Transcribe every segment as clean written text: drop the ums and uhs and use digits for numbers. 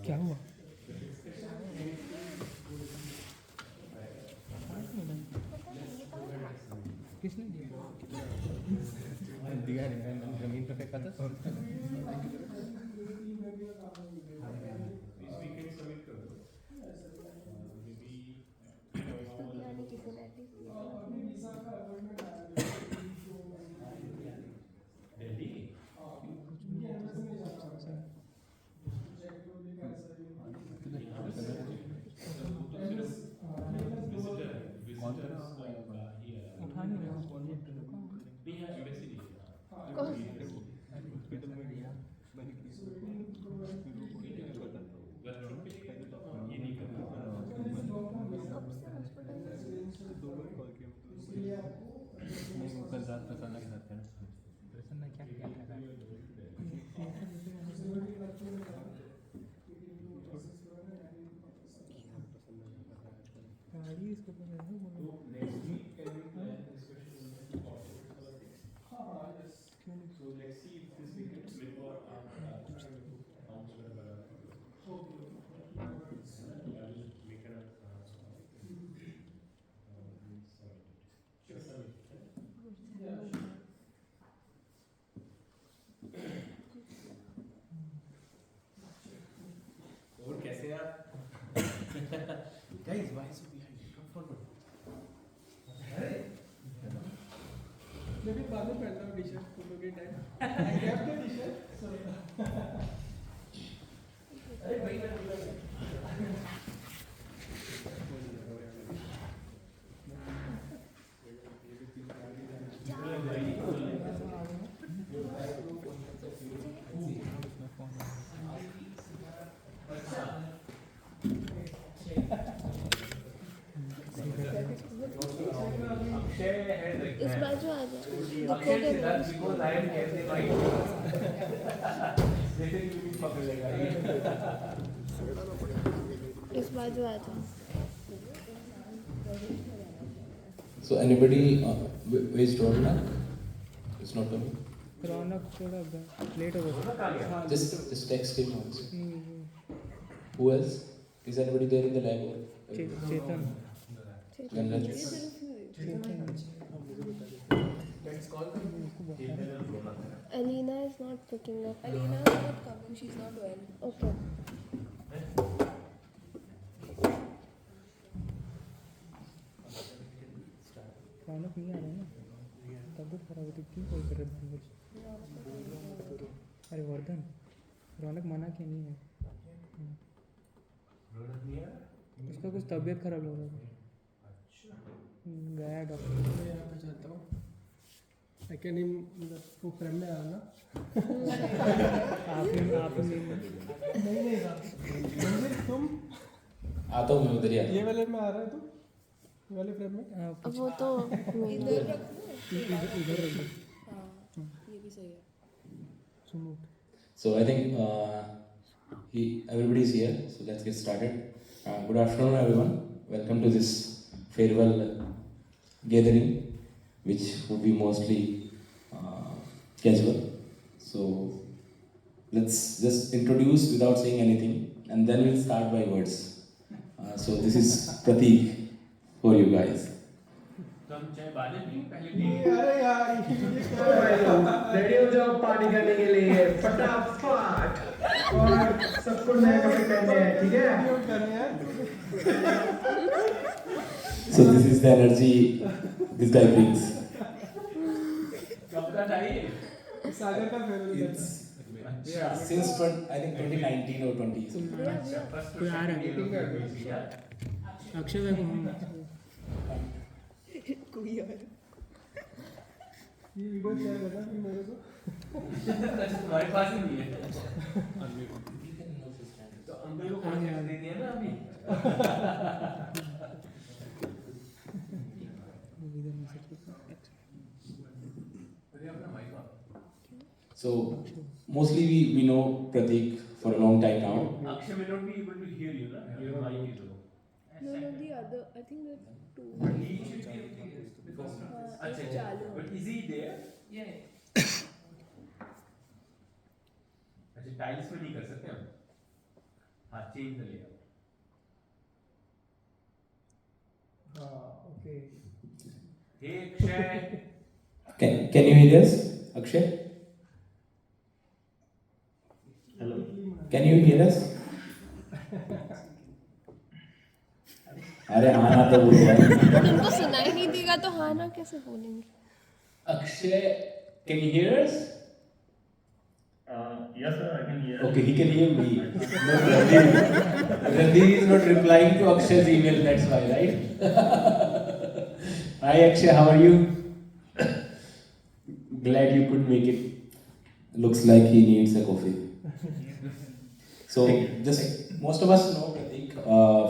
क्या हुआ? किसने दिया? दिया नहीं, जमीन पे फेंका था। उठा नहीं रहा कल रात प्रसन्ना के साथ थे ना। प्रसन्ना क्या किया था? गाड़ी इसको पकड़ है बोलो। So let's see if this becomes before accounts whatever. I will make an और कैसे आप? Guys, why so behind? Come forward. मैं भी बाद में पहनता हूँ टी-शर्ट फोटो के time. I kept the T-shirt. अरे भाई इस बाजू आ जाओ इस बाजू आ जाओ। So anybody is Ronak? It's not coming. रौनक थोड़ा लेट हो गया। Just text him also. Who else? Is anybody there in the lab? Chetan. Then let's. Alina is not picking up. Alina is not coming. She's not well. Okay. रौनक नहीं आ रहा है ना? तबीयत खराब होती क्यों कॉल कर रहे थे? अरे वर्धन, रौनक मना क्यों नहीं है? उसका कुछ तबीयत खराब लग रहा था। गया डॉक्टर को यहाँ पे चाहता हूँ। लेकिन वो फ्रेम में आया ना? आप नहीं तुम आता हूँ मैं उधर ही आता हूँ। ये वाले में आ रहा है तुम? ये वाले फ्रेम में? वो तो इधर रख दो। इधर रख दो। हाँ, ये भी सही है। सुनो। So I think everybody is here. So let's get started. Good afternoon, everyone. Welcome to this farewell gathering, which would be mostly casual. So let's just introduce without saying anything, and then we'll start by words. So this is Pratik for you guys. अरे यार ready हो जाओ party करने के लिए फटाफट और सबको नए कपड़े पहनने हैं, ठीक है? So this is the energy this guy brings. सागर का favourite Since I think 2019 or 20. कोई आ रहा है? अक्षय भाई को कोई और ये वीडियो शेयर करना फिर मेरे को। तुम्हारे पास ही नहीं है तो अंकल को कौन ध्यान दे दिया ना अभी। So mostly we know Pratik for a long time now. Akshay may not be able to hear you, na? Your mic is low. No, the other. I think there are two. But he should be able to hear because. It's चालू. But is he there? Yeah. अच्छा tiles में नहीं कर सकते हम। change the layout. Okay. Hey Akshay. Can you hear us, Akshay? Hello. Can you hear us? अरे हाँ ना तो बोल रहा है. तुमको सुनाई नहीं देगा तो हाँ ना कैसे बोलेंगे? Akshay, can you hear us? Yes, sir, I can hear. Okay, he can hear me. No, Randir is not replying to Akshay's email, that's why, right? Hi Akshay, how are you? Glad you could make it. Looks like he needs a coffee. So, just most of us know Pratik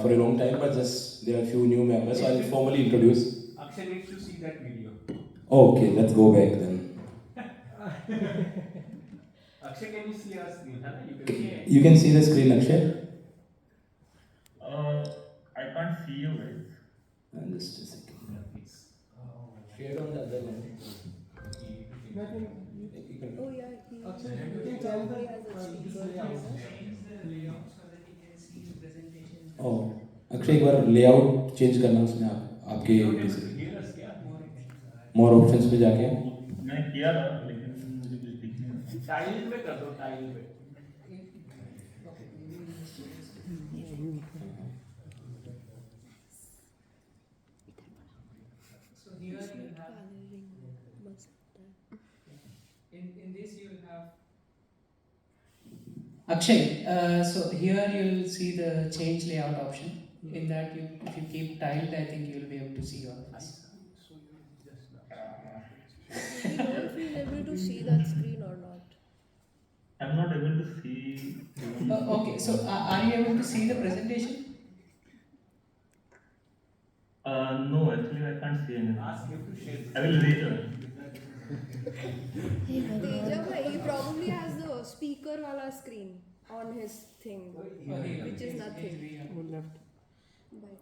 for a long time, but just there are a few new members, so I'll formally introduce. Akshay needs to see that video. Okay, let's go back then. Akshay, can you see our screen? Huh? You can see. You can see the screen, Akshay. I can't see you guys. Just a second. Yeah, please. Share on the other one. Oh yeah, he Actually, you can change the Oh, Akshay एक बार layout change करना उसमें आपके Hear us, क्या? More options पे जाके मैंने किया था लेकिन मुझे कुछ दिख नहीं रहा। टाइल पे कर दो, टाइल पे. So here you have in this you will have Akshay. So here you'll see the change layout option. In that, if you keep tiled, I think you'll be able to see all of this. You don't feel able to see that screen or not? I'm not able to see. Okay, so are you able to see the presentation? No, actually I can't see anything. Ask him to share. I will later. Teja bhai, he probably has the speaker wala screen on his thing, which is nothing. Left. Bye.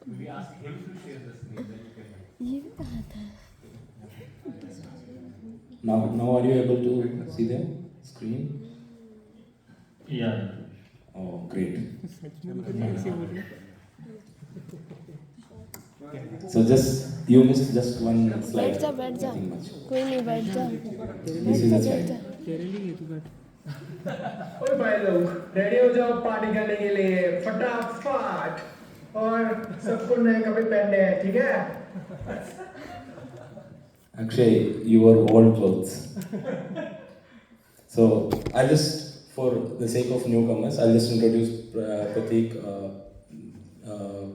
We ask him to share the screen, then you can. ये भी कहा था. now are you able to see the screen? Yeah. Oh, great. So just you missed just one slide. बैठ जा. Nothing much. कोई नहीं बैठ जा. This is the slide. ओए भाई लोग रेडी हो जाओ पार्टी करने के लिए फटाफट और सबको नए कपड़े पहनने हैं ठीक है Akshay, you wore old clothes. So I'll just, for the sake of newcomers, I'll just introduce Pratik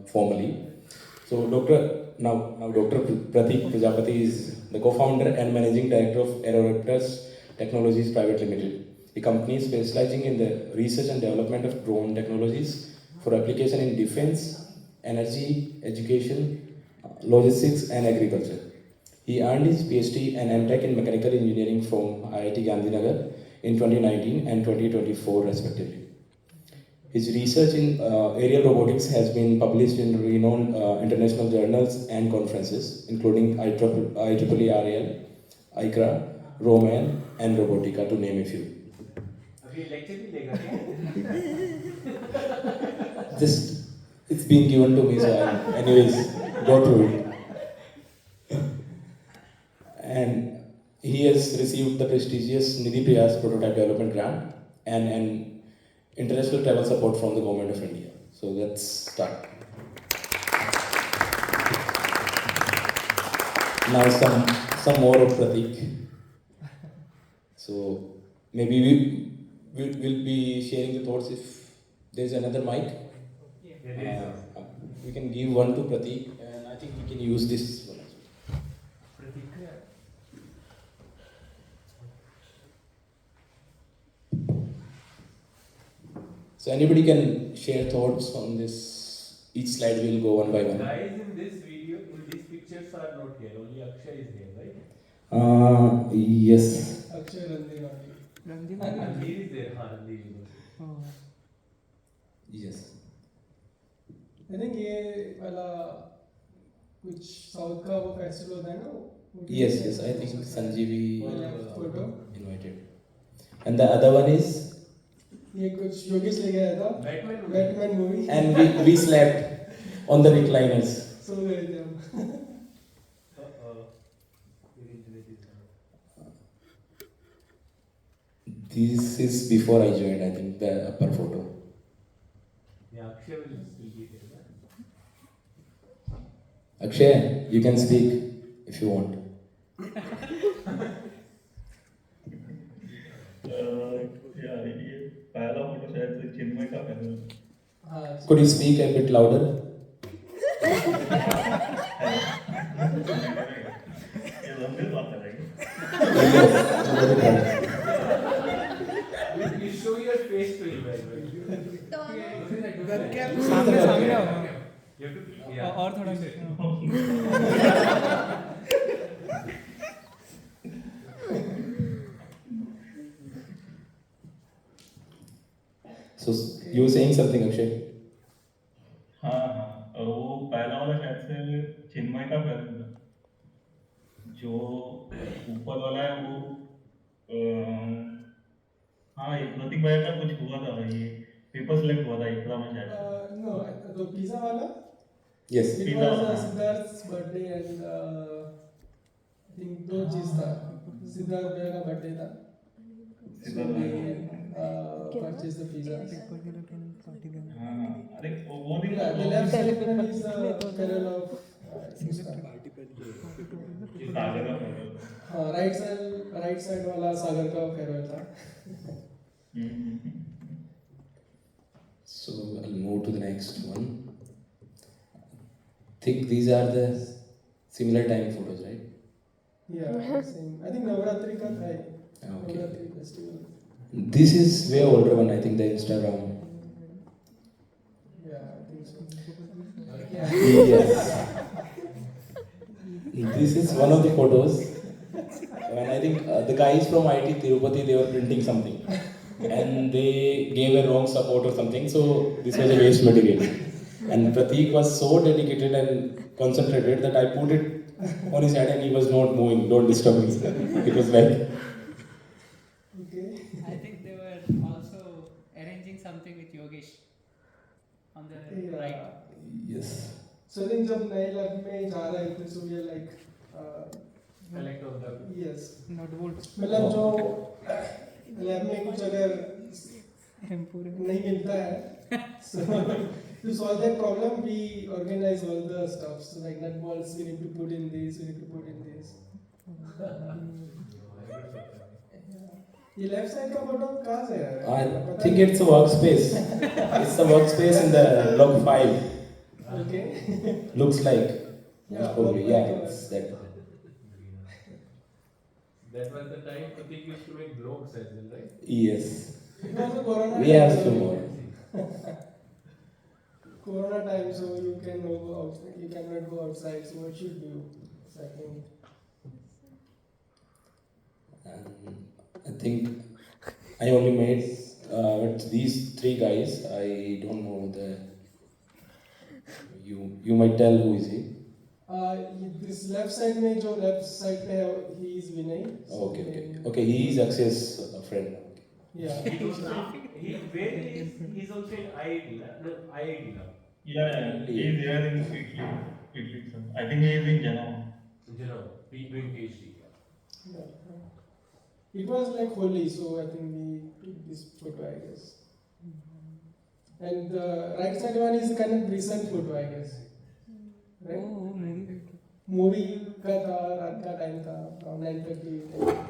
formally. So now Dr. Pratik Prajapati is the co-founder and managing director of Aerorectors Technologies Private Limited, a company specializing in the research and development of drone technologies for application in defense, energy, education, logistics, and agriculture. He earned his PhD and MTech in mechanical engineering from IIT Gandhinagar in 2019 and 2024 respectively. His research in aerial robotics has been published in renowned international journals and conferences, including IEEE RAL, ICRA, Roman, and Robotica, to name a few. अभी lecture भी लेगा क्या? Just, it's been given to me, so anyways, go through it. And he has received the prestigious Nidhi Prayas Prototype Development Grant and an international travel support from the Government of India. So let's start. Now some more of Pratik. So maybe we'll be sharing the thoughts if there's another mic. We can give one to Pratik, and I think we can use this one as well. So anybody can share thoughts on this. Each slide will go one by one. Guys, in this video, in these pictures are not here. Only Akshay is there, right? Yes. Akshay Randhir Ranveer is there. हाँ, Ranveer is there. Yes. I think ये वाला कुछ south का वो festival होता है ना Yes. I think Sanjeevi And the other one is, ये कुछ योगेश ले गया था Batman movie and we slept on the recliners. सो गए थे हम This is before I joined, I think, the upper photo. Yeah, Akshay will still be there. Akshay, you can speak if you want. यार ये पहला photo शायद से चिन्मय का है। हाँ Could you speak a bit louder? ये लंबी बात है लेकिन। You show your face to him as well. सामने सामने आओ You have to, yeah. और थोड़ा So you were saying something, Akshay? हाँ हाँ वो पहला वाला शायद से चिन्मय का फिल्म था। जो ऊपर वाला है वो हाँ ये प्रतीक भाई का कुछ हुआ था ये पेपर सेलेक्ट हुआ था एकला में शायद। नो तो पिज़्ज़ा वाला Yes. It Pizza was वाला। Siddharth's birthday and I think दो चीज़ था सिद्धार्थ भैया का बर्थडे था so we purchased the pizzas. हाँ अरे वो दिन Yeah, the left side one is the Carol of उसका ये सागर का फोटो था। हाँ राइट साइड वाला सागर का फेयरवेल था So I'll move to the next one. I think these are the similar time photos, right? Yeah same I think Navratri का था ये Okay. Navratri festival This is way older one, I think, the Instagram. yeah I think so yeah Yes. This is one of the photos when I think the guys from IT Tirupati, they were printing something and they gave a wrong support or something, so this was a waste material. And Pratik was so dedicated and concentrated that I put it on his head and he was not moving. Don't disturb me. It was like, okay I think they were also arranging something with Yogesh on the Yeah. right. yes. So I think जब नए lab में जा रहे थे so we are like Collect all the. yes not bolt मतलब जो lab में कुछ अगर पूरे नहीं मिलता है so to solve that problem we organize all the stuff so like nut bolts we need to put in this we need to put in this ये लेफ्ट साइड का फोटो कहाँ से है I think it's a workspace. It's a workspace in the block 5. okay Looks like. Yeah, Most probably. block Yeah, five. it's that. That was the time Pratik used to make blogs as well, right? Yes. it was a corona We have time, few so- more. corona time so you can no go outside you cannot go outside so what should you so I think I think I only made but these three guys. I don't know the. You might tell who is he. this left side में जो left side पे है he is Vinay so Okay, okay, then- okay. He is Akshay's friend. yeah He was where he is, he's also in IIT, no, IIT now. Yeah, he is there in Italy. I think he is in Genoa. You know, doing PhD. Yeah. It was like Holi, so I think we took this photo, I guess. And the right side one is kind of recent photo, I guess. Right? Movie का था रात का time था around 9:30.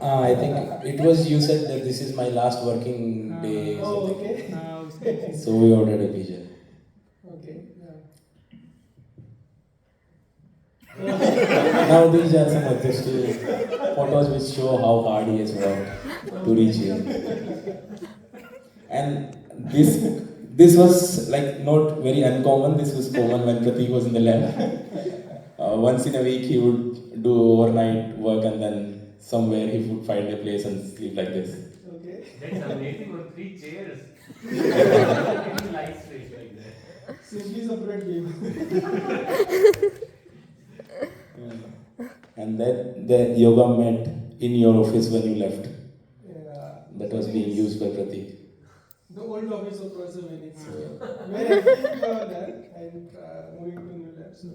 I think it was you said that this is my last working day. Oh, something. okay. So we ordered a pizza. Okay. Yeah. Now these are some of the still photos which show how hard he has worked to reach here. And this was like not very uncommon. This was common when Pratik was in the lab. Once in a week he would do overnight work and then somewhere he would find a place and sleep like this. Okay. That's amazing on 3 chairs. Getting light straight like that. Simply separate game. And then the yoga mat in your office when you left. Yeah. that was being used by Pratik. The old office of Professor Vinit. So we're active there and moving to new labs. So.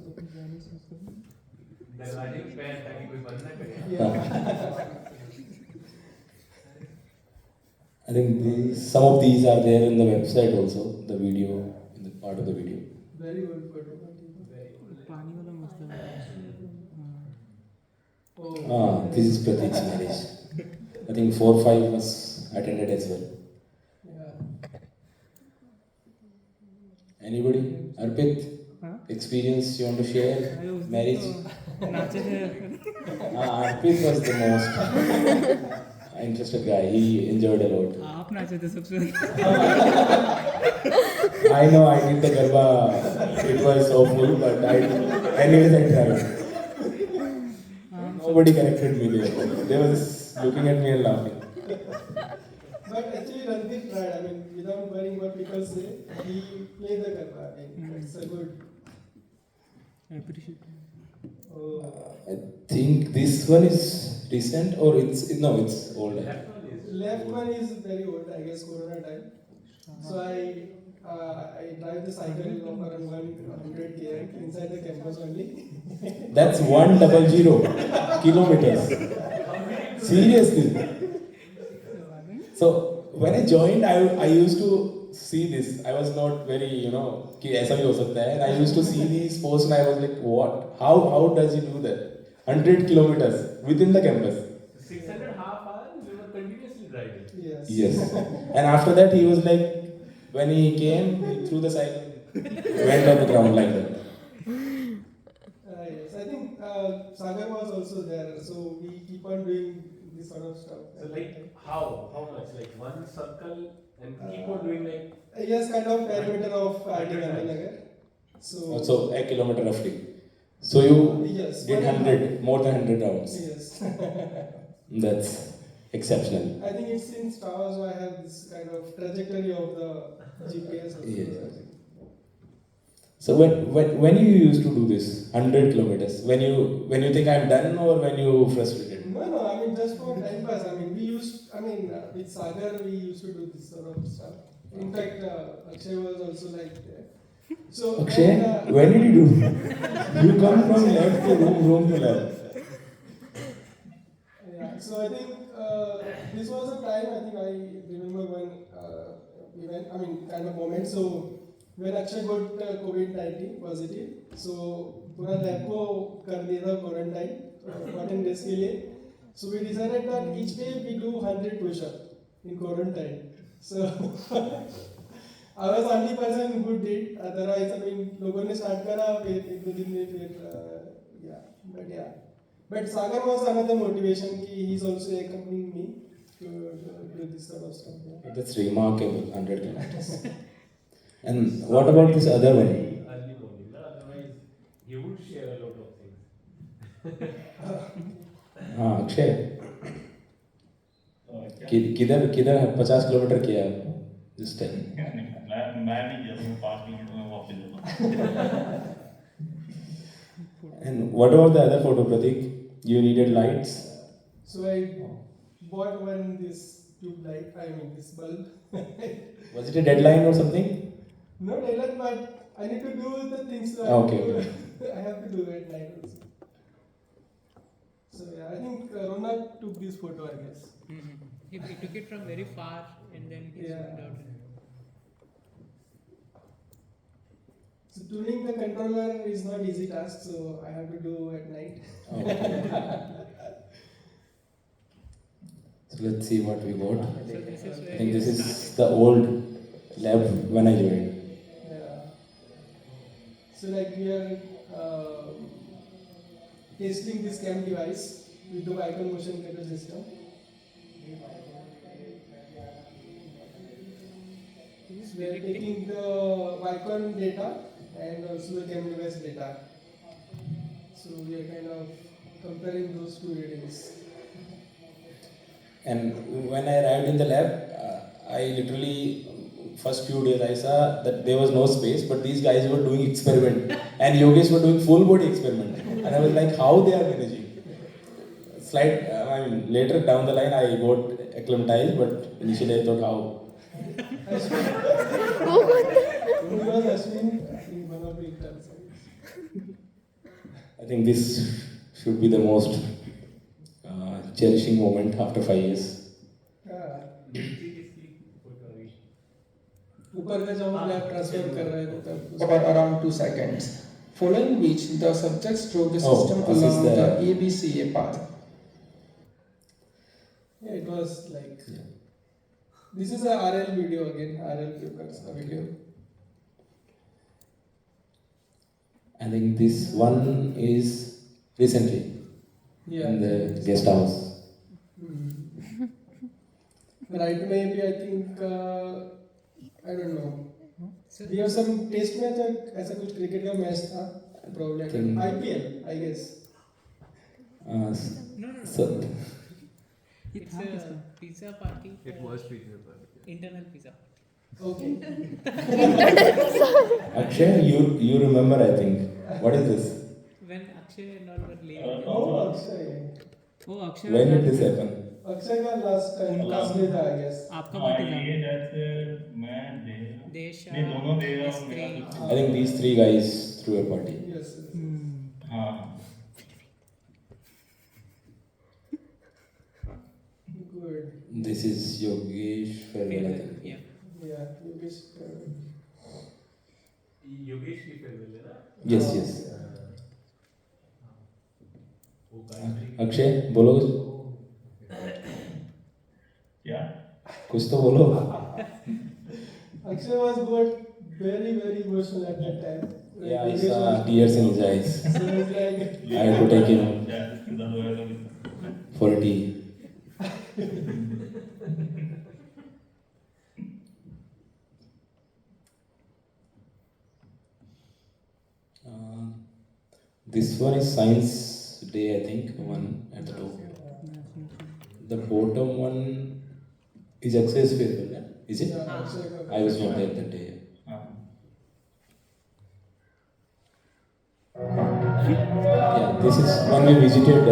दरवाजे पे पैर ताकि कोई बंद ना करे. Yeah. I think some of these are there in the website also, the video, in the part of the video. Very old photo. पानी वाला मस्त है. Oh. This is Pratik's marriage. I think 4 or 5 was attended as well. Yeah. Anybody? Arpit? Huh? Experience you want to share? Marriage? नाचे थे. Arpit was the most interested guy. He enjoyed a lot. आप नाचे थे सबसे. I know I did the garba. It was awful, but anyways I tried. Nobody corrected me there. They were just looking at me and laughing. But actually Ranveer tried, I mean, without worrying what people say, he played the garba. I mean, it's a good. I appreciate. Oh. I think this one is recent or it's old. Left one is very old, I guess, Corona time. So I drive the cycle of around 100 km inside the campus only. That's 100 kilometers. Seriously. So when I joined, I used to see this. I was not very, कि ऐसा भी हो सकता है. And I used to see these posts and I was like, what? How does he do that? 100 kilometers within the campus. 6.5 hours, we were continuously driving. Yes. Yes. And after that, he was like, when he came, he threw the cycle, went on the ground like that. Yes, I think Sagar was also there, so we keep on doing this sort of stuff. So like how much? Like one circle and keep on doing like. Yes, kind of perimeter of Nagar. So. Also a kilometer roughly. So you Yes, did 100, more than 100 rounds. Yes. That's exceptional. I think it's in Strava, so I have this kind of trajectory of the GPS. Yes. So when you used to do this 100 kilometers, when you think I'm done or when you frustrated? No, I mean just for time pass. I mean with Sagar we used to do this sort of stuff. In fact, Akshay was also like that. So Akshay, and, when did you do? You come from lab to room to lab. Yeah, so I think this was a time, I think I remember when event, I mean kind of moment. So when Akshay got COVID-19 positive, so पूरा lab को कर दिया था quarantine 14 days के लिए. So we decided that each day we do 100 push-up in quarantine. So I was the only person who did. Otherwise, I mean, लोगों ने start करा फिर एक दो दिन में फिर yeah. But Sagar was another motivation. He's also accompanying me to do this sort of stuff. Yeah. That's remarkable, 100 kilometers. And what about this other one? Early morning, no? Otherwise he would share a lot of things. Akshay. किधर 50 kilometre किया this time? मैं नहीं गया, मैं पास नहीं गया, मैं वापस जाऊँगा. And what about the other photo, Pratik? You needed lights. So I bought this tube light. I mean this bulb. Was it a deadline or something? No deadline, but I need to do the things. So Okay. I have to do it at night also. So yeah, I think Ronak took this photo, I guess. Mm-hmm. He took it from very far and then he zoomed out. So tuning the controller is not easy task, so I have to do at night. Okay. So let's see what we got. So this is where I think you this is started. the old lab when I joined. Yeah. So like we are testing this cam device with the Vicon motion control system. So we are taking the Vicon data and also the cam device data. So we are kind of comparing those two readings. And when I arrived in the lab, I literally, first few days I saw that there was no space, but these guys were doing experiment and yogis were doing full body experiment. And I was like, how they are managing? I mean, later down the line, I got acclimatized, but initially I thought how. Who was Ashwin? I think one of the interns. I think this should be the most cherishing moment after 5 years. ऊपर का जब lab transfer कर रहे थे तब for around 2 seconds, following which the subjects drove the system along the ABCA path. Yeah, it was like this is a RL video again. RL Pukers video. I think this one is recently in the guest house. Right, maybe I think I don't know. We have some test match or ऐसा कुछ cricket का match था probably IPL I guess. No. So It's a pizza party. It was pizza party. Internal pizza. Okay. Akshay, you remember? I think. What is this? When Akshay and all were leaving. Oh, Akshay. Oh, Akshay. When did this happen? Akshay का last time last day था I guess. आपका हाँ, party ये जैसे मैं देश नहीं दोनों दे रहा हूँ स्त्री। मेरा कुछ- I think these 3 guys threw a party. Yes. हाँ Good. This is Yogesh farewell, I think. Yeah. Yeah. You wish. Yogesh की farewell है ना? Yes, yes. वो country की- अक्षय बोलो कुछ। क्या कुछ तो बोलो। Akshay was good. Very emotional at that time. Yeah, I saw tears in his eyes. So it's like. I had to take him इसके साथ हुआ था for a tea. This one is Science Day, I think, one at the top. The bottom one is Access farewell, yeah? Is it? Yeah, Akshay का- I was not there that day. हाँ Yeah, this is when we visited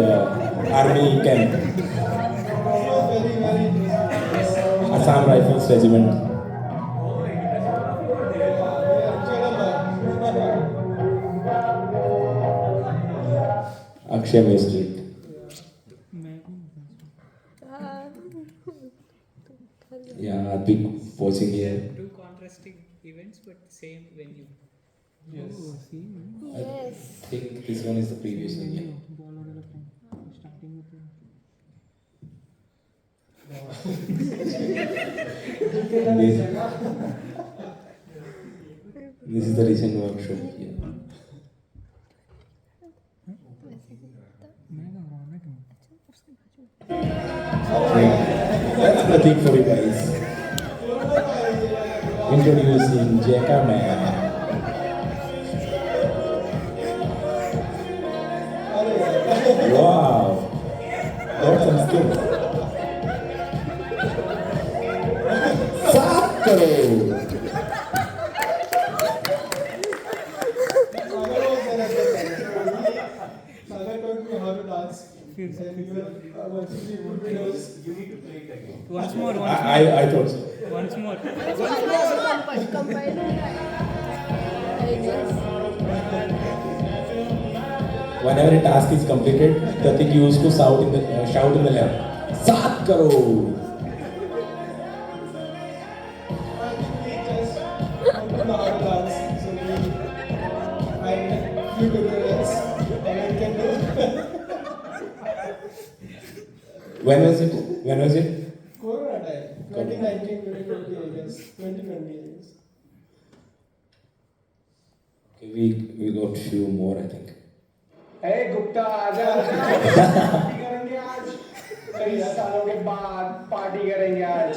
army camp, It was very interesting. Assam Rifles Regiment. Akshay missed it. Yeah, I'll be watching here. Two contrasting events, but same venue. Yes. I think this one is the previous one. Yeah. Ball वगैरह starting में तो This is the recent workshop. Yeah. मैं कहाँ रहा हूँ That's Pratik for you guys. Introducing Jeka Man. Wow. Got some skills. सात करो. Sagar taught me how to dance. And you were watching the videos. You need to play it again. Once more. I thought so. Once more. Combine I guess. Whenever a task is completed, Pratik used to shout in the lab. सात करो. I think we just don't know how to dance. So we find few tutorials and we can do. When was it? Corona time. 2019, 2020, I guess. 2020, I guess. Okay, we got few more, I think. Hey Gupta आजा party करेंगे आज कई सालों के बाद party करेंगे आज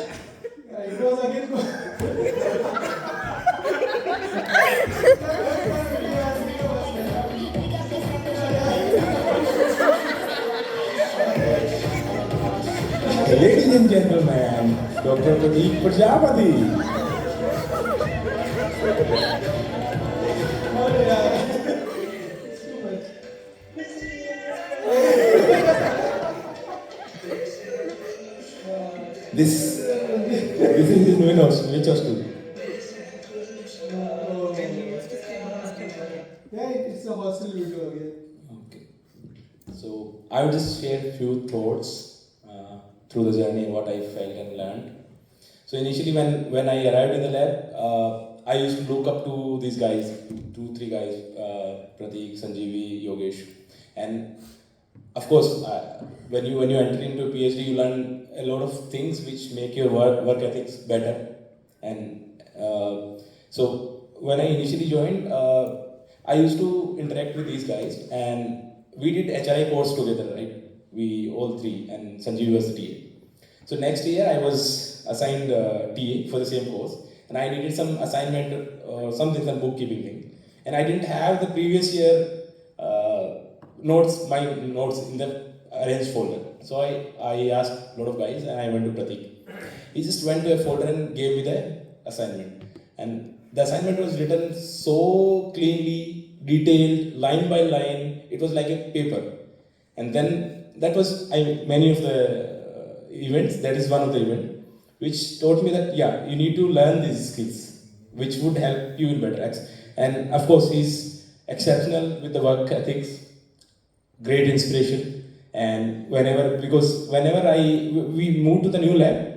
It was again. Ladies and gentlemen, Dr. Pratik Prajapati. this is his new house, which hostel? When he used to stay in hostel. Yeah, it's a hostel video again. Okay. So I will just share a few thoughts through the journey, what I felt and learned. So initially, when I arrived in the lab, I used to look up to these guys, 2, 3 guys, Pratik, Sanjeevi, Yogesh, and of course, when you enter into a PhD, you learn a lot of things which make your work ethics better. And so when I initially joined, I used to interact with these guys, and we did HRI course together, right? We all 3, and Sanjeev was the TA. So next year, I was assigned TA for the same course, and I needed some assignment or something, some bookkeeping thing, and I didn't have the previous year my notes in the arranged folder. So I asked a lot of guys, and I went to Pratik. He just went to a folder and gave me the assignment. And the assignment was written so cleanly, detailed, line by line. It was like a paper. And then that was many of the events. That is one of the events which taught me that you need to learn these skills, which would help you in better acts. And of course, he's exceptional with the work ethics, great inspiration. And whenever we moved to the new lab,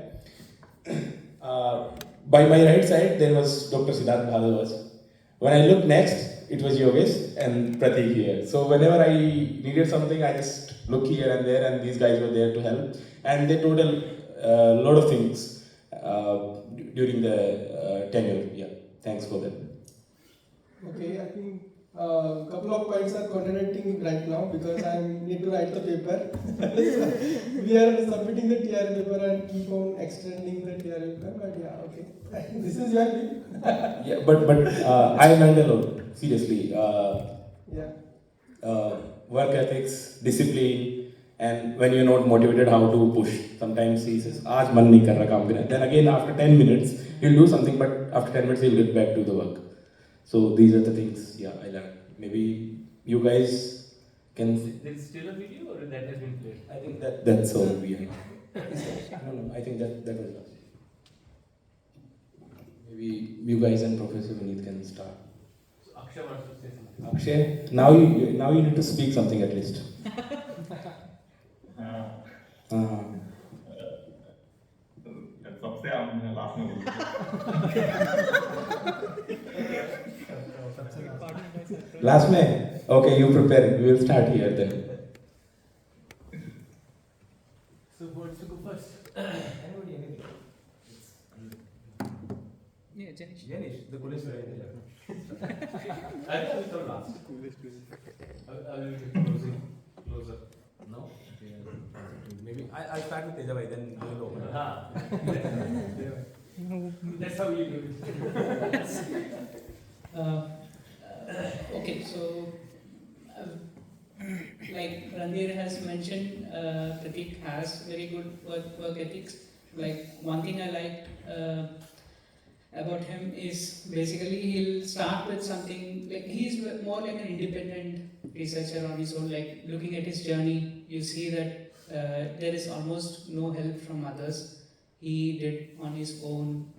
by my right side there was Dr. Siddharth Bhadavas. When I looked next, it was Yogesh and Pratik here. So whenever I needed something, I just look here and there, and these guys were there to help. And they told a lot of things during the tenure. Yeah, thanks for that. Okay, I think a couple of points are contradicting right now because I need to write the paper. We are submitting the TR paper and keep on extending the TR paper, but yeah, okay. This is your view. Yeah, but I learned a lot, seriously. Work ethics, discipline, and when you're not motivated, how to push. Sometimes he says, "Aaj man nahi kar raha kaam karna." Then again, after 10 minutes, he'll do something, but after 10 minutes, he'll get back to the work. So these are the things, I learned. Maybe you guys can. There's still a video, or that has been played? I think that's all we have. No, I think that was last. Maybe you guys and Professor Vineet can start. So Akshay wants to say something. Akshay, now you need to speak something at least. सबसे हम last में Last May? Okay, you prepare. We will start here then. So who wants to go first? Anybody. Yeah, Janish. Janish, the coolest guy in the lab. I think we'll come last. I will be closer. No? Maybe I'll start with Teja bhai, then you will open. That's how we do it. Okay, so like Randir has mentioned, Pratik has very good work ethics. Like one thing I liked about him is basically he'll start with something, like he's more like an independent researcher on his own. Like looking at his journey, you see that there is almost no help from others. He did on his own,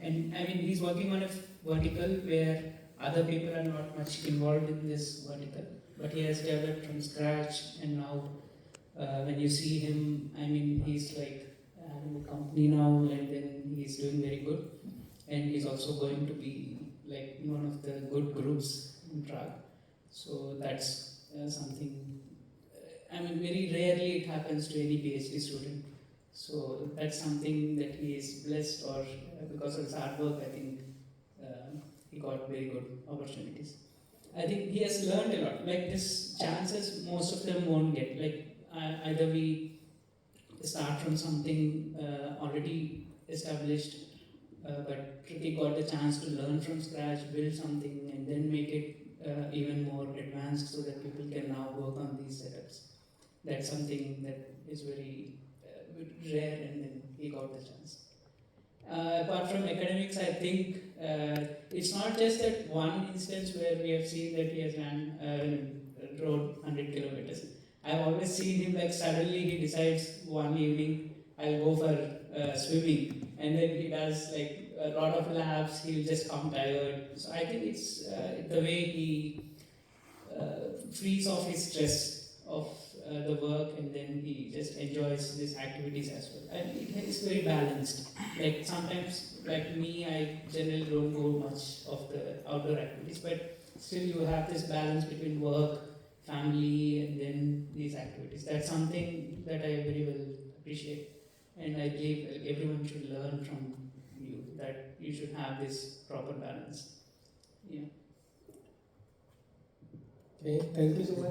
and I mean he's working on a vertical where other people are not much involved in this vertical, but he has developed from scratch. And now when you see him, I mean he's like having a company now, and then he's doing very good, and he's also going to be like in one of the good groups in Prague. So that's something, I mean very rarely it happens to any PhD student. So that's something that he is blessed, or because of his hard work, I think he got very good opportunities. I think he has learned a lot. Like this chances most of them won't get. Like either we start from something already established, but Pratik got the chance to learn from scratch, build something, and then make it even more advanced so that people can now work on these setups. That's something that is very rare, and then he got the chance. Apart from academics, I think it's not just that one instance where we have seen that he has rode 100 kilometers. I've always seen him like suddenly he decides one evening I'll go for swimming, and then he does like a lot of laps. He'll just come tired. So I think it's the way he frees off his stress of the work, and then he just enjoys these activities as well. And it is very balanced. Like sometimes, like me, I generally don't go much of the outdoor activities, but still you have this balance between work, family, and then these activities. That's something that I very well appreciate, and I believe everyone should learn from you, that you should have this proper balance. Yeah. Okay, thank you so much.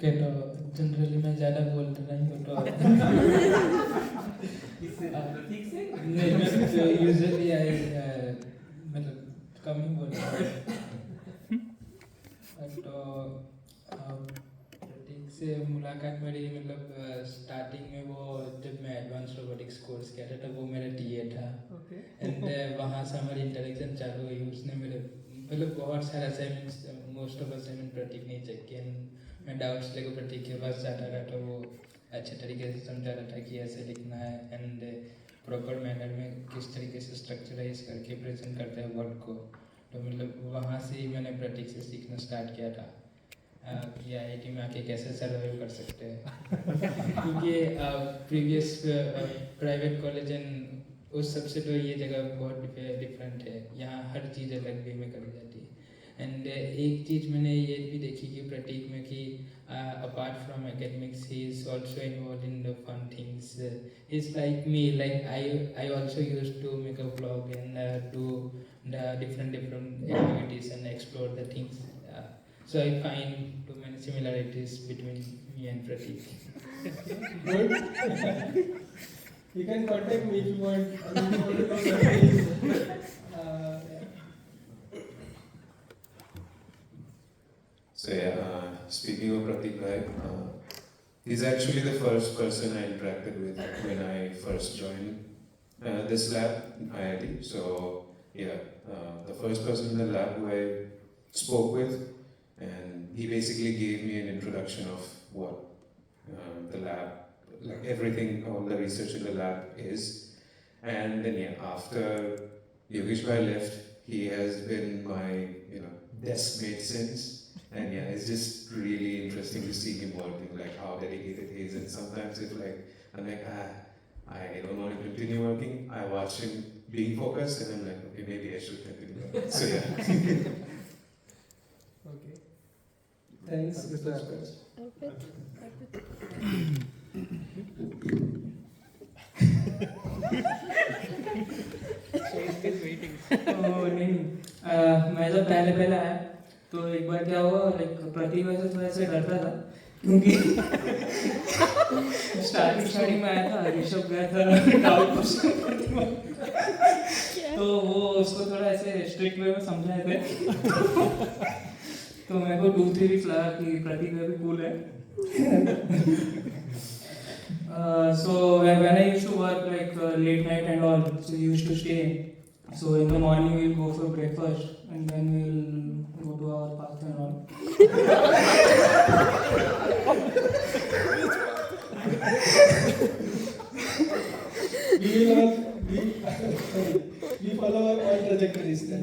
Okay तो generally मैं ज़्यादा बोल नहीं हूँ तो नहीं मैं usually I मतलब कम ही बोलता हूँ तो प्रतीक से मुलाकात मेरी मतलब स्टार्टिंग में वो जब मैं एडवांस रोबोटिक्स कोर्स किया था तब वो मेरा टीए था एंड वहाँ से हमारी इंटरेक्शन चालू हुई. उसने मेरे मतलब बहुत सारे असाइनमेंट्स मोस्ट ऑफ असाइनमेंट प्रतीक ने चेक किया. मैं डाउट्स लेकर प्रतीक के पास जाता रहा तो वो अच्छे तरीके से समझा रहा था कि ऐसे लिखना है एंड प्रॉपर मैनर में किस तरीके से स्ट्रक्चराइज करके प्रेजेंट करते हैं वर्ड को. तो मतलब वहाँ से ही मैंने प्रतीक से सीखना स्टार्ट किया था कि IIT में आके कैसे सर्वाइव कर सकते हैं क्योंकि प्रीवियस प्राइवेट कॉलेज एंड उस सबसे तो ये जगह बहुत डिफरेंट है. यहाँ हर चीज़ अलग वे में करी जाती है. एंड एक चीज़ मैंने ये भी देखी कि प्रतीक में कि apart from academics he is also involve in the fun things. It's like me, like I also use to make a vlog and do the different activities and explore the things. So I find too many similarities between me and Pratik. Good. You can contact me if you want. I mean, you want to know something. So yeah, speaking of Pratik bhai, he's actually the first person I interacted with when I first joined this lab, IIT. So yeah, the first person in the lab who I spoke with, and he basically gave me an introduction of what the lab, like everything, all the research in the lab is. And then yeah, after Yogesh bhai left, he has been my desk mate since. And yeah, it's just really interesting to see him working, like how dedicated he is. And sometimes if I'm like, I don't want to continue working, I watch him being focused and I'm like, okay, maybe I should continue working. So yeah. Okay. Thanks, Mr. Aspers. नहीं मैं जब पहले आया तो एक बार क्या हुआ, like प्रतीक वैसे थोड़ा सा डरता था क्योंकि स्टार्टिंग में आया था, ऋषभ गया था डाउट क्वेश्चन तो वो उसको थोड़ा ऐसे स्ट्रिक्ट वे में समझाए थे तो मेरे को 2-3 वीक्स लगा कि प्रतीक में भी कूल है. So when I used to work like late night and all, so we used to stay. So in the morning we'll go for breakfast and then we'll go to our parks and all. We follow our all trajectories then.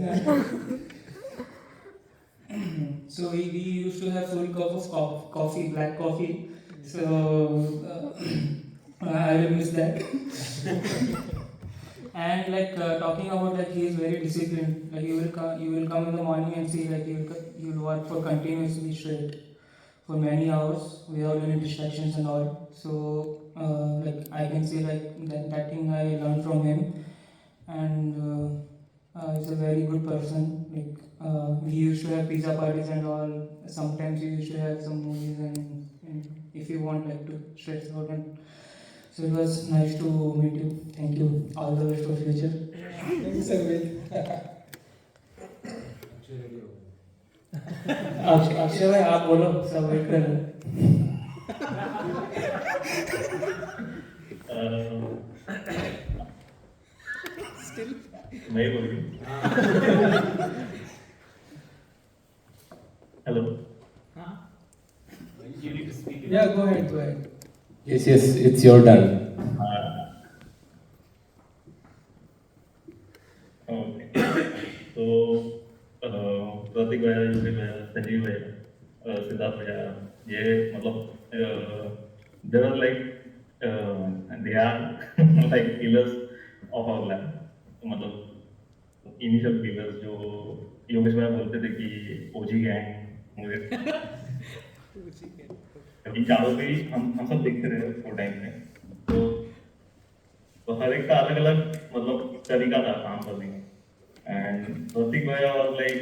So we used to have full cup of coffee, black coffee. So I will miss that. And like talking about like he is very disciplined. Like you will come in the morning and see like you will work for continuously straight for many hours without any distractions and all. So like I can say like that thing I learned from him, and he's a very good person. Like we used to have pizza parties and all. Sometimes we used to have some movies and if you want like to stretch out and. So it was nice to meet you. Thank you. All the best for future. Thanks, Arvind. Akshay भाई आप बोलो, सब wait कर रहे हैं। मैं ही बोल रही हूँ। Hello. Yeah, go ahead. Yes, it's your turn. Okay, तो प्रतीक भैया, यूपी भैया, संजीव भैया, सिद्धार्थ भैया, ये मतलब they were like they are like pillars of our lab. मतलब इनिशियल pillars जो योगेश भैया बोलते थे कि ओजी गैंग, मुझे इन चारों पे ही हम सब देखते थे वो टाइम में। तो हर एक का अलग अलग मतलब तरीका था काम करने का। एंड प्रतीक भैया वाज लाइक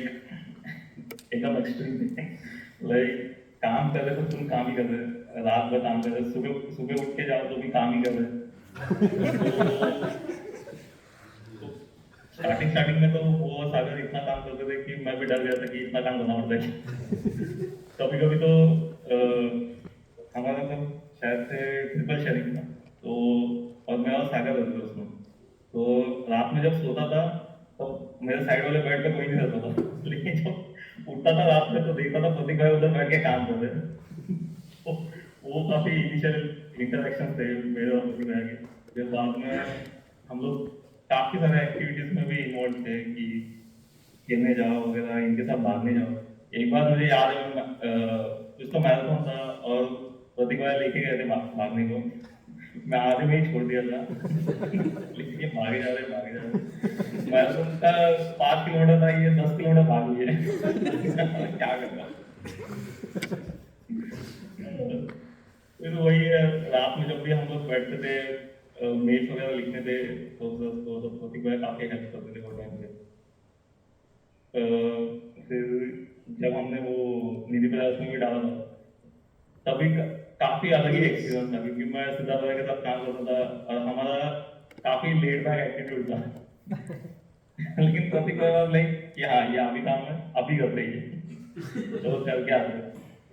एकदम एक्सट्रीम, लाइक काम कर रहे तो तुम काम ही कर रहे, रात भर काम कर रहे, सुबह उठ के जाओ तो भी काम ही कर रहे। स्टार्टिंग में तो वो सागर इतना काम करते थे कि मैं भी डर गया था कि इतना काम करना पड़ता है। कभी कभी तो हमारा तो शायद से ट्रिपल शेयरिंग था, तो और मैं और सागर रहते थे उसमें। तो रात में जब सोता था तो मेरे साइड वाले बेड पे कोई नहीं रहता था, लेकिन जब उठता था रात में तो देखता था प्रतीक भाई उधर बैठ के काम कर रहे हैं। तो वो काफी इनिशियल इंटरेक्शन थे मेरे और प्रतीक भाई के। फिर बाद में हम लोग काफी सारे एक्टिविटीज में भी इन्वॉल्व थे कि खेलने जाओ वगैरह, इनके साथ भागने जाओ। एक बार मुझे याद है कुछ तो मैराथन था और प्रतीक भाई लेके गए थे भागने को, मैं आधे में ही छोड़ दिया था। लेकिन ये भागे जा रहे मैराथन का 5 किलोमीटर था, ये 10 किलोमीटर भाग लिए। क्या करना। फिर वही है, रात में जब भी हम लोग बैठते थे मेल्स वगैरह लिखने थे तो प्रतीक भाई काफी हेल्प करते थे वो टाइम पे। फिर जब हमने वो निधि प्रयास में भी डाला था तभी काफी अलग ही एक्सपीरियंस था, क्योंकि मैं सिद्धार्थ भाई के साथ काम करता था और हमारा काफी लेट बैक एटीट्यूड था। लेकिन प्रतीक भाई वाज लाइक कि हाँ ये अभी काम है, अभी करते ही तो चल के आते,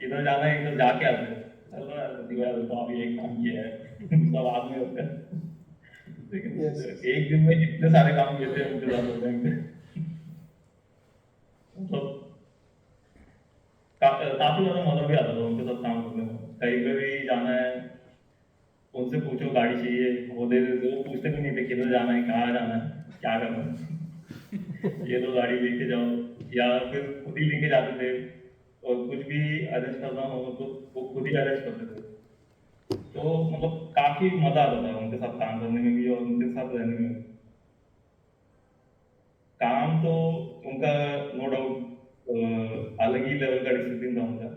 इधर जाना है इधर जाके आते। चलो यार प्रतीक भाई तो अभी एक काम किया है, सब आदमी होते हैं। लेकिन एक दिन में इतने सारे काम किए थे उनके साथ होते हैं। मतलब काफी ज्यादा मजा भी आता था उनके साथ काम करने में। कहीं पे भी जाना है उनसे पूछो गाड़ी चाहिए वो दे देते, वो पूछते भी नहीं थे किधर जाना है, कहाँ जाना है, क्या करना है। ये तो गाड़ी लेके जाओ, या फिर खुद ही लेके जाते थे और कुछ भी अरेंज करना हो तो वो खुद ही अरेंज करते थे। तो मतलब काफी मजा आता था उनके साथ काम करने में भी और उनके साथ रहने में भी। काम तो उनका नो डाउट अलग ही लेवल का डिसिप्लिन था उनका,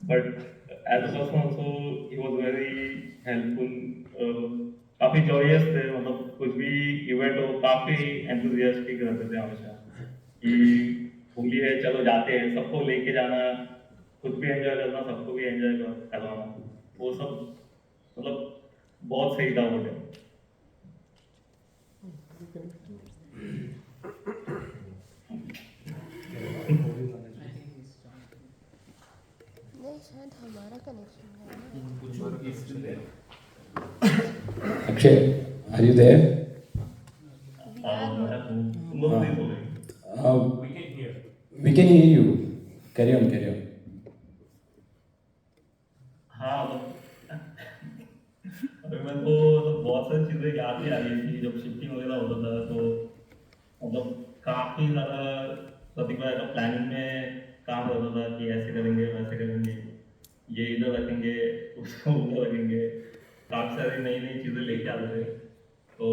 but as a person also he was very helpful. काफी जॉयस थे, मतलब कुछ भी इवेंट हो काफी एंथुसियास्टिक रहते थे हमेशा कि होली है चलो जाते हैं, सबको लेके जाना, खुद भी एंजॉय करना, सबको भी एंजॉय करवाना, वो सब मतलब बहुत सही था वो टाइम। नहीं शायद हमारा कनेक्शन है। Akshay, are you there? We can hear you. Carry on. हाँ अभी मेरे को बहुत सारी चीजें याद भी आ रही थी जब शिफ्टिंग वगैरह होता था, तो मतलब काफी ज्यादा प्रतीक भाई का प्लानिंग में काम रहता था कि ऐसे करेंगे वैसे करेंगे, ये इधर रखेंगे उसको उधर रखेंगे, काफी सारी नई नई चीजें लेके आते थे। तो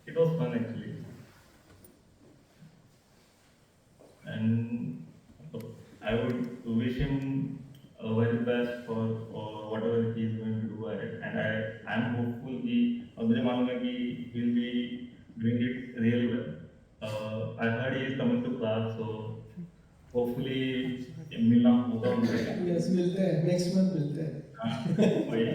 it was fun actually. And I would wish him very best for whatever he is going to do ahead, and I am hopeful कि और मुझे मालूम है कि he will be doing it really well. I heard he is coming to class, so hopefully मिलना होगा उनसे। Yes, मिलते हैं, next month मिलते हैं। वही।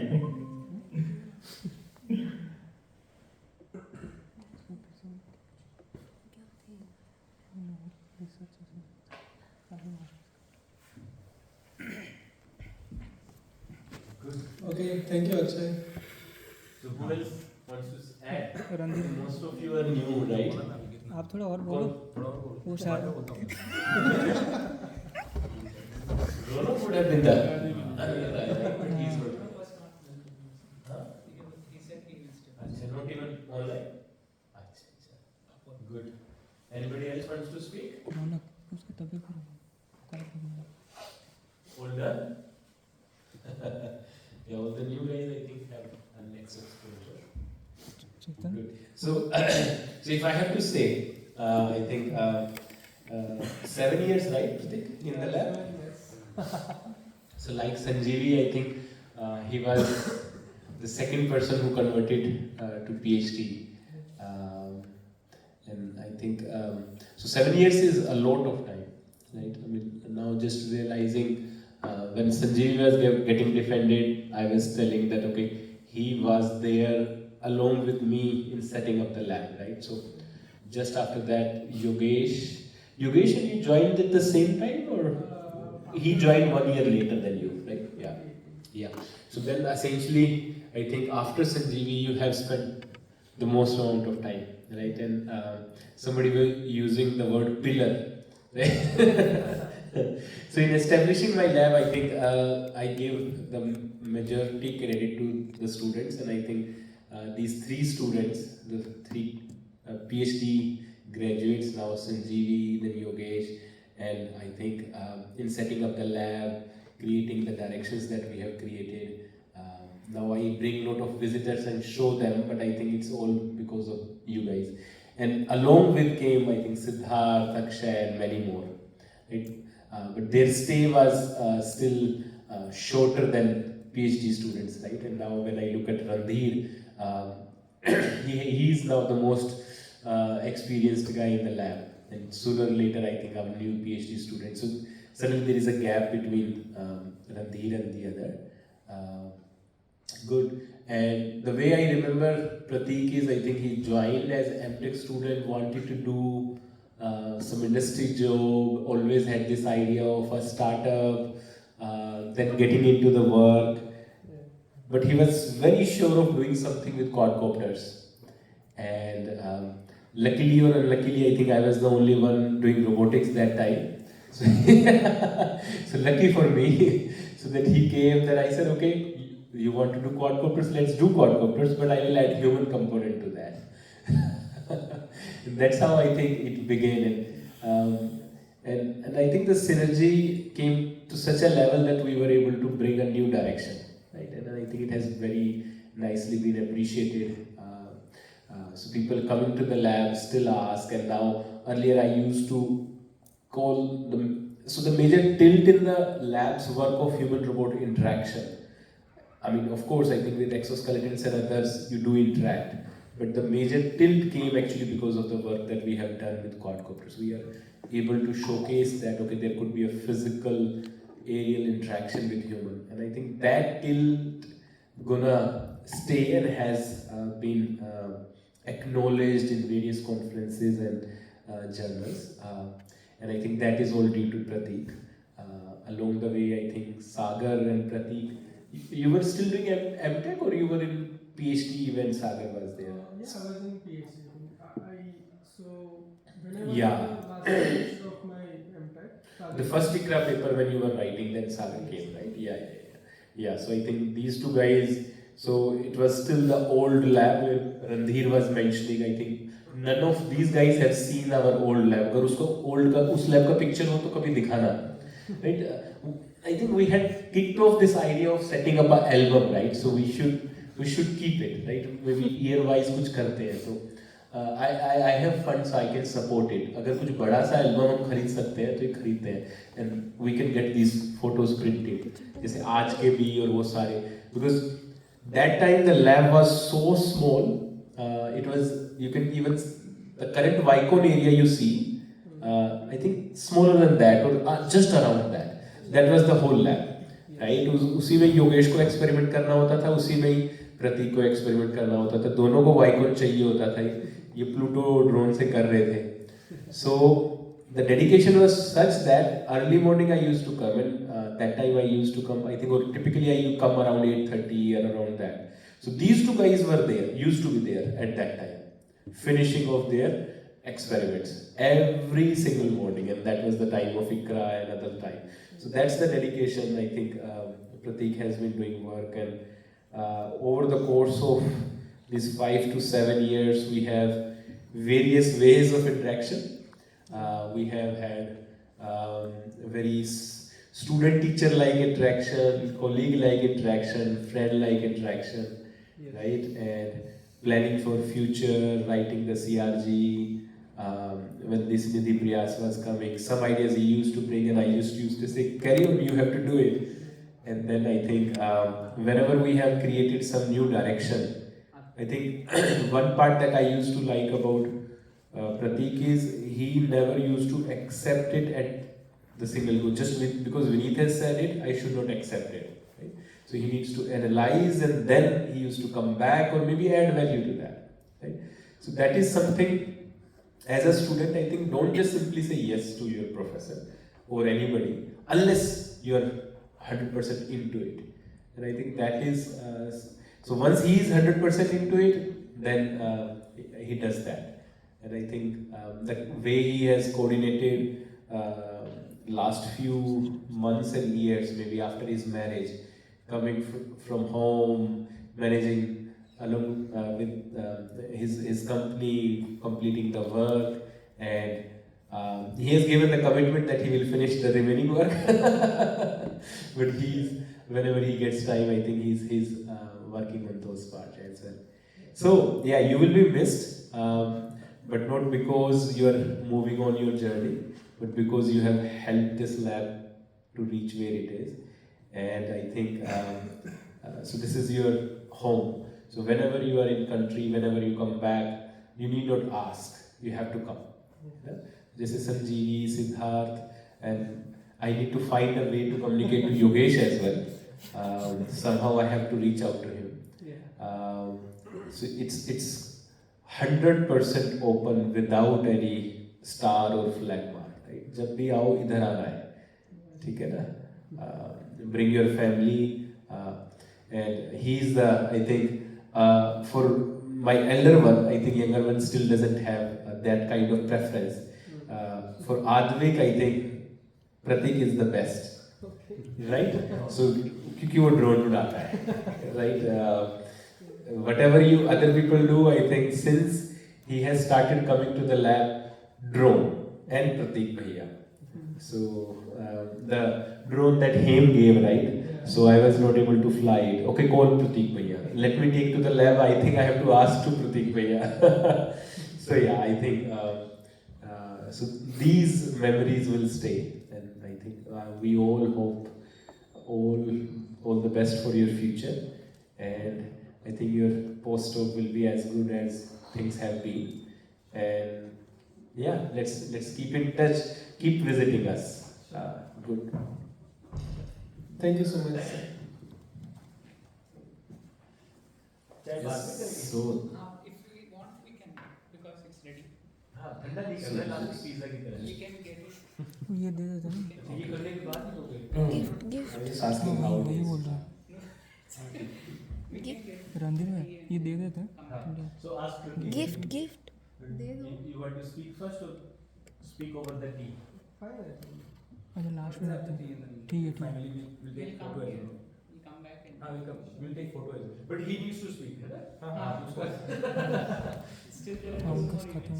Okay, thank you, Akshay. So who else wants to add? Most of you are new, right? आप थोड़ा और बोलो वो शायद Rono would have been there. Not even online. Good. Anybody else wants to speak? रौनक उसके तभी करो Older? Yeah, all the new guys I think have an next exposure. Good. So, so if I have to say, I think 7 years, right, Pratik, in the lab? So like Sanjeevi, I think he was the second person who converted to PhD. And I think, so 7 years is a lot of time, right? I mean, now just realizing when Sanjeevi was getting defended, I was telling that, okay, he was there along with me in setting up the lab, right? So just after that, Yogesh, and you joined at the same time, or he joined 1 year later than you, right? Yeah. So then essentially, I think after Sanjeevi, you have spent the most amount of time, right? And somebody was using the word pillar, right? So in establishing my lab, I think I gave the majority credit to the students, and I think these 3 students, the 3 PhD graduates now, Sanjeevi, then Yogesh, and I think in setting up the lab, creating the directions that we have created, now I bring a lot of visitors and show them, but I think it's all because of you guys. And along with came, I think, Siddharth, Akshay, and many more. Right? But their stay was still shorter than PhD students, right? And now when I look at Randhir, he is now the most experienced guy in the lab. And sooner or later, I think, our new PhD students. So suddenly there is a gap between Randhir and the other. Good. And the way I remember Pratik is, I think he joined as MTech student, wanted to do some industry job, always had this idea of a startup, then getting into the work. But he was very sure of doing something with quadcopters. And luckily or unluckily, I think I was the only one doing robotics that time. So lucky for me. So that he came, that I said, okay, you want to do quadcopters, let's do quadcopters, but I will add human component to that. That's how I think it began. And I think the synergy came to such a level that we were able to bring a new direction, right? And I think it has very nicely been appreciated. So people coming to the lab still ask, and now earlier I used to call them. So the major tilt in the lab's work of human-robot interaction. I mean, of course, I think with exoskeletons and others, you do interact. But the major tilt came actually because of the work that we have done with quadcopters. We are able to showcase that, okay, there could be a physical aerial interaction with human. And I think that tilt gonna stay and has been acknowledged in various conferences and journals. And I think that is all due to Pratik. Along the way, I think Sagar and Pratik, you were still doing MTech, or you were in PhD when Sagar was there? Yeah, I was in PhD. So when I was Yeah. in the last stage of my MTech, The first ICRA paper when you were writing, then Sagar came, right? Yeah. So I think these 2 guys, so it was still the old lab where Randhir was mentioning. I think none of these guys have seen our old lab. अगर उसको old का उस lab का picture हो तो कभी दिखाना, right? I think we had kicked off this idea of setting up an album, right? So we should keep it, right? Maybe year-wise कुछ करते हैं तो I have funds, so I can support it. अगर कुछ बड़ा सा album हम खरीद सकते हैं तो ये खरीदते हैं, and we can get these photos printed. जैसे आज के भी और वो सारे, because that time the lab was so small. It was, you can even, the current Vicon area you see, I think smaller than that or just around that. That was the whole lab, right? उसी में योगेश को experiment करना होता था, उसी में ही प्रतीक को experiment करना होता था, दोनों को वाइकॉन चाहिए होता था, ये प्लूटो ड्रोन से कर रहे थे. So the dedication was such that early morning I used to come, and that time I used to come, I think, or typically I used to come around 8:30 or around that. So these two guys were there, used to be there at that time, finishing off their experiments every single morning, and that was the time of Ikra and other time. So that's the dedication. I think Pratik has been doing work, and over the course of these 5 to 7 years, we have various ways of interaction. We have had very student-teacher-like interaction, colleague-like interaction, friend-like interaction, right? And planning for future, writing the CRG. When this Nidhi Priyas was coming, some ideas he used to bring, and I used to say, carry on, you have to do it. And then I think whenever we have created some new direction, I think one part that I used to like about Pratik is he never used to accept it at the single go. Just because Vineet has said it, I should not accept it. Right? So he needs to analyze, and then he used to come back or maybe add value to that. Right? So that is something, as a student, I think don't just simply say yes to your professor or anybody unless you are 100% into it. And I think that is, so once he is 100% into it, then he does that. And I think the way he has coordinated last few months and years, maybe after his marriage, coming from home, managing along with his company, completing the work, and he has given the commitment that he will finish the remaining work. But whenever he gets time, I think he's working on those parts as well. So yeah, you will be missed, but not because you are moving on your journey, but because you have helped this lab to reach where it is. And I think so. This is your home. So whenever you are in country, whenever you come back, you need not ask. You have to come. Yeah? This is Sanjeevi, Siddharth, and I need to find a way to communicate to Yogesh as well. Somehow I have to reach out to him. So it's 100% open without any star or flag mark. Right? जब भी आओ इधर आना है, ठीक है ना? Bring your family, and he's the, I think, for my elder one, I think younger one still doesn't have that kind of preference. For Advik, I think Pratik is the best, right? So, क्योंकि वो drone उड़ाता है, right? Whatever you other people do, I think since he has started coming to the lab, drone and Pratik Bhaiya. So the drone that Hema gave, right? So I was not able to fly it. Okay, call Pratik Bhaiya. Let me take to the lab. I think I have to ask to Pratik Bhaiya. So yeah, I think so these memories will stay, and I think we all hope all the best for your future, and I think your postdoc will be as good as things have been, and yeah, let's keep in touch, keep visiting us. Good. Thank you so much. Yes. So if we want, we can, because it's ready. We can get it. ये दे देते ना Just asking how it वही is. बोल रहा हूँ रणधीर में ये दे देते हैं So ask Pratik. Gift You want to speak first or speak over the tea? अच्छा लास्ट में देते हैं ठीक है Finally, we'll take photo as well. We'll come back and We'll take photo as well. But he needs to speak, right? still there हम is कुछ खत्म